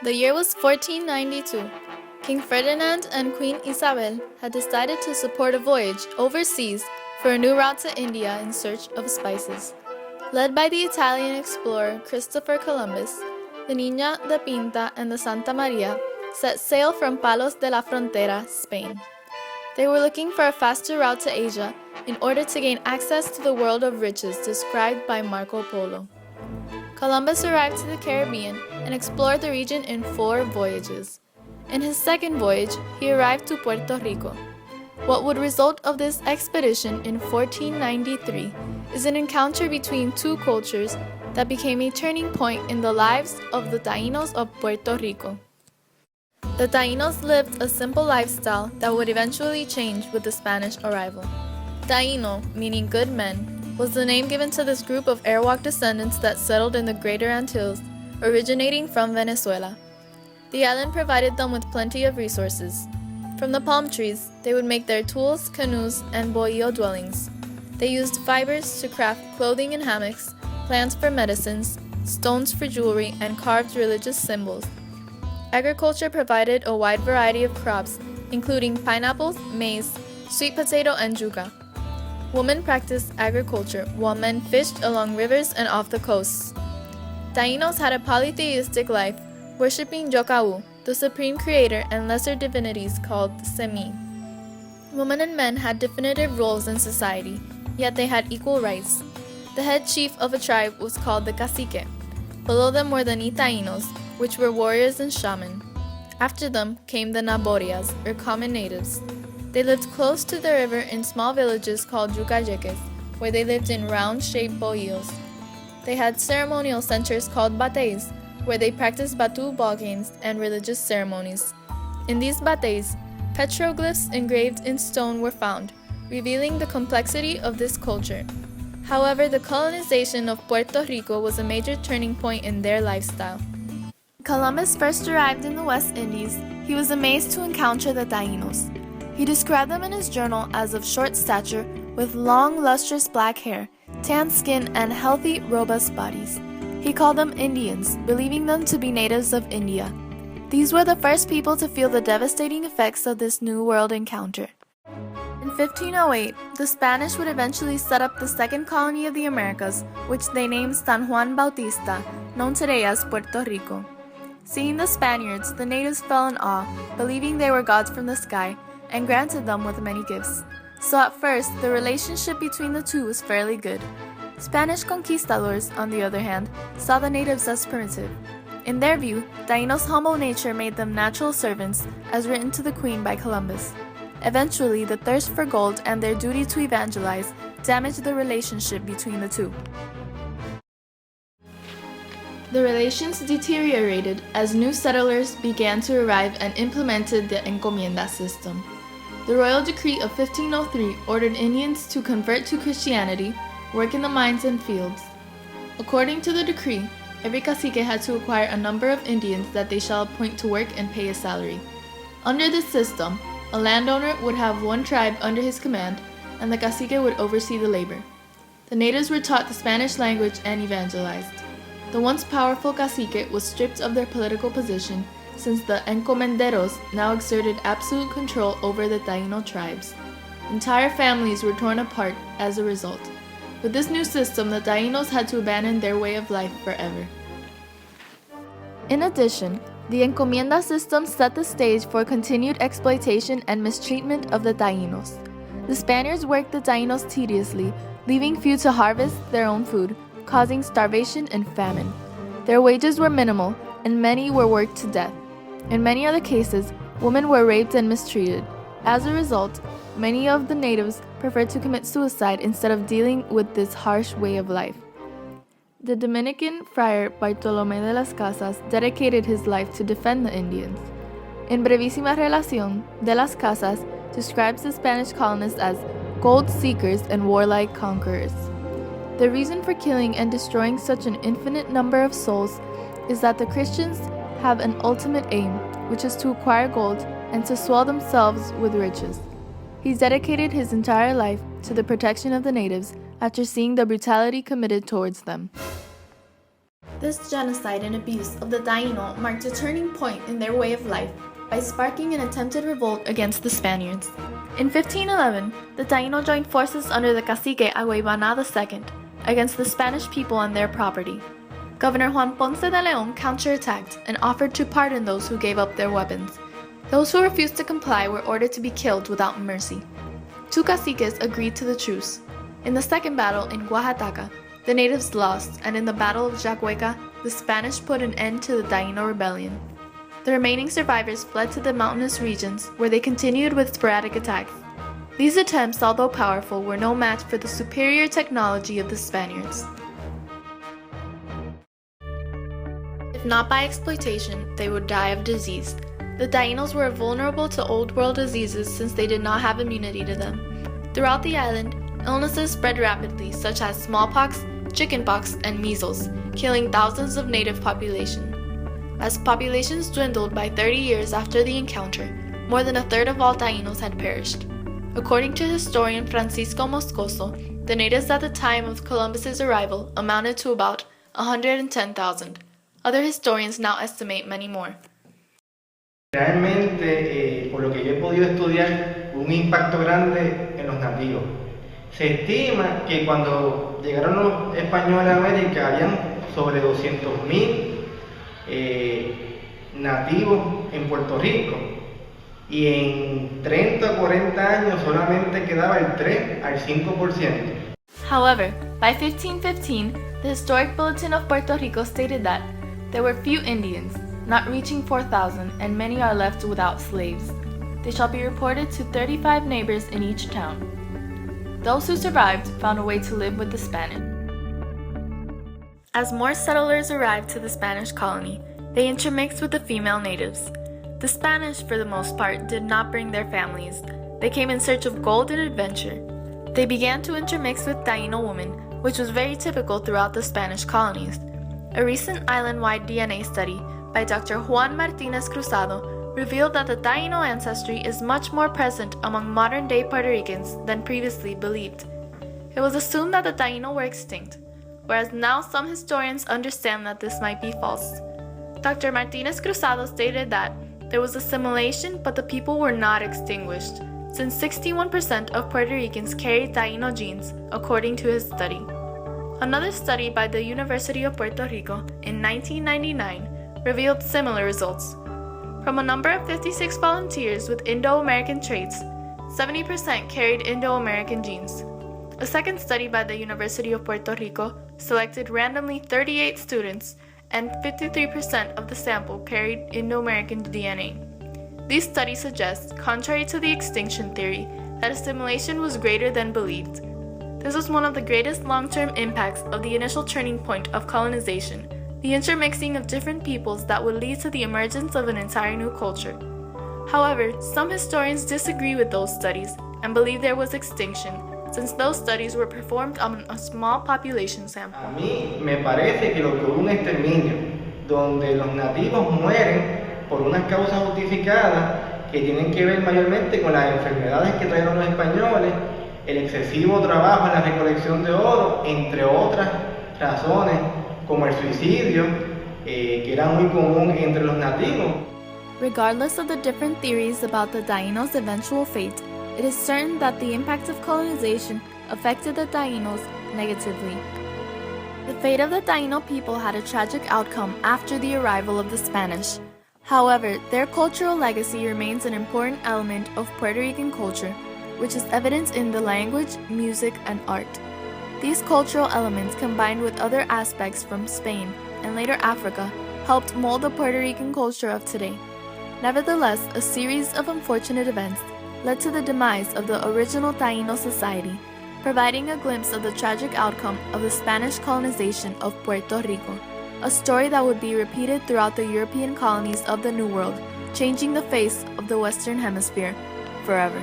The year was 1492. King Ferdinand and Queen Isabel had decided to support a voyage overseas for a new route to India in search of spices. Led by the Italian explorer Christopher Columbus, the Niña de Pinta and the Santa Maria set sail from Palos de la Frontera, Spain. They were looking for a faster route to Asia in order to gain access to the world of riches described by Marco Polo. Columbus arrived to the Caribbean and explored the region in 4 voyages. In his second voyage, he arrived to Puerto Rico. What would result of this expedition in 1493 is an encounter between 2 cultures that became a turning point in the lives of the Taínos of Puerto Rico. The Taínos lived a simple lifestyle that would eventually change with the Spanish arrival. Taíno, meaning good men, was the name given to this group of Arawak descendants that settled in the Greater Antilles, originating from Venezuela. The island provided them with plenty of resources. From the palm trees, they would make their tools, canoes, and bohío dwellings. They used fibers to craft clothing and hammocks, plants for medicines, stones for jewelry, and carved religious symbols. Agriculture provided a wide variety of crops, including pineapples, maize, sweet potato, and yuca. Women practiced agriculture, while men fished along rivers and off the coasts. Taínos had a polytheistic life, worshipping Jokau, the supreme creator, and lesser divinities called Semi. Women and men had definitive roles in society, yet they had equal rights. The head chief of a tribe was called the cacique. Below them were the Taínos, which were warriors and shaman. After them came the Naborias, or common natives. They lived close to the river in small villages called yucayeques, where they lived in round-shaped bohíos. They had ceremonial centers called bateis, where they practiced batu ball games and religious ceremonies. In these bateis, petroglyphs engraved in stone were found, revealing the complexity of this culture. However, the colonization of Puerto Rico was a major turning point in their lifestyle. Columbus first arrived in the West Indies, he was amazed to encounter the Taínos. He described them in his journal as of short stature, with long, lustrous black hair, tan skin, and healthy, robust bodies. He called them Indians, believing them to be natives of India. These were the first people to feel the devastating effects of this New World encounter. In 1508, the Spanish would eventually set up the second colony of the Americas, which they named San Juan Bautista, known today as Puerto Rico. Seeing the Spaniards, the natives fell in awe, believing they were gods from the sky, and granted them with many gifts. So at first, the relationship between the two was fairly good. Spanish conquistadors, on the other hand, saw the natives as primitive. In their view, Taínos' humble nature made them natural servants, as written to the Queen by Columbus. Eventually, the thirst for gold and their duty to evangelize damaged the relationship between the two. The relations deteriorated as new settlers began to arrive and implemented the encomienda system. The royal decree of 1503 ordered Indians to convert to Christianity, work in the mines and fields. According to the decree, every cacique had to acquire a number of Indians that they shall appoint to work and pay a salary. Under this system, a landowner would have 1 tribe under his command, and the cacique would oversee the labor. The natives were taught the Spanish language and evangelized. The once powerful cacique was stripped of their political position, since the encomenderos now exerted absolute control over the Taíno tribes. Entire families were torn apart as a result. With this new system, the Taínos had to abandon their way of life forever. In addition, the encomienda system set the stage for continued exploitation and mistreatment of the Taínos. The Spaniards worked the Taínos tediously, leaving few to harvest their own food, causing starvation and famine. Their wages were minimal, and many were worked to death. In many other cases, women were raped and mistreated. As a result, many of the natives preferred to commit suicide instead of dealing with this harsh way of life. The Dominican friar Bartolomé de las Casas dedicated his life to defend the Indians. In Brevísima Relación, de las Casas describes the Spanish colonists as gold seekers and warlike conquerors. The reason for killing and destroying such an infinite number of souls is that the Christians have an ultimate aim, which is to acquire gold and to swell themselves with riches. He dedicated his entire life to the protection of the natives after seeing the brutality committed towards them. This genocide and abuse of the Taíno marked a turning point in their way of life by sparking an attempted revolt against the Spaniards. In 1511, the Taíno joined forces under the cacique Agüeybaná II against the Spanish people and their property. Governor Juan Ponce de León counterattacked and offered to pardon those who gave up their weapons. Those who refused to comply were ordered to be killed without mercy. Two caciques agreed to the truce. In the second battle in Oaxaca, the natives lost, and in the Battle of Jagueca, the Spanish put an end to the Taíno rebellion. The remaining survivors fled to the mountainous regions, where they continued with sporadic attacks. These attempts, although powerful, were no match for the superior technology of the Spaniards. If not by exploitation, they would die of disease. The Taínos were vulnerable to Old World diseases since they did not have immunity to them. Throughout the island, illnesses spread rapidly, such as smallpox, chickenpox, and measles, killing thousands of native population. As populations dwindled by 30 years after the encounter, more than a third of all Taínos had perished. According to historian Francisco Moscoso, the natives at the time of Columbus's arrival amounted to about 110,000. Other historians now estimate many more. Realmente, por lo que yo he podido estudiar, un impacto grande en los nativos. Se estima que cuando llegaron los españoles a América habían sobre 200,000 nativos en Puerto Rico y en 30 o 40 años solamente quedaba el 3 al 5%. However, by 1515, the Historic Bulletin of Puerto Rico stated that there were few Indians, not reaching 4,000, and many are left without slaves. They shall be reported to 35 neighbors in each town. Those who survived found a way to live with the Spanish. As more settlers arrived to the Spanish colony, they intermixed with the female natives. The Spanish, for the most part, did not bring their families. They came in search of gold and adventure. They began to intermix with Taíno women, which was very typical throughout the Spanish colonies. A recent island-wide DNA study by Dr. Juan Martinez Cruzado revealed that the Taíno ancestry is much more present among modern-day Puerto Ricans than previously believed. It was assumed that the Taíno were extinct, whereas now some historians understand that this might be false. Dr. Martinez Cruzado stated that there was assimilation, but the people were not extinguished, since 61% of Puerto Ricans carried Taíno genes, according to his study. Another study by the University of Puerto Rico in 1999 revealed similar results. From a number of 56 volunteers with Indo-American traits, 70% carried Indo-American genes. A second study by the University of Puerto Rico selected randomly 38 students, and 53% of the sample carried Indo-American DNA. These studies suggest, contrary to the extinction theory, that assimilation was greater than believed. This was one of the greatest long-term impacts of the initial turning point of colonization, the intermixing of different peoples that would lead to the emergence of an entire new culture. However, some historians disagree with those studies and believe there was extinction, since those studies were performed on a small population sample. A mí me parece que lo que hubo un exterminio, donde los nativos mueren por unas causas justificadas que tienen que ver mayormente con las enfermedades que trajeron los españoles, el excesivo trabajo en la recolección de oro, entre otras razones, como el suicidio, que era muy común entre los nativos. Regardless of the different theories about the Taínos' eventual fate, it is certain that the impact of colonization affected the Taínos negatively. The fate of the Taíno people had a tragic outcome after the arrival of the Spanish. However, their cultural legacy remains an important element of Puerto Rican culture, which is evident in the language, music, and art. These cultural elements, combined with other aspects from Spain and later Africa, helped mold the Puerto Rican culture of today. Nevertheless, a series of unfortunate events led to the demise of the original Taíno society, providing a glimpse of the tragic outcome of the Spanish colonization of Puerto Rico, a story that would be repeated throughout the European colonies of the New World, changing the face of the Western Hemisphere forever.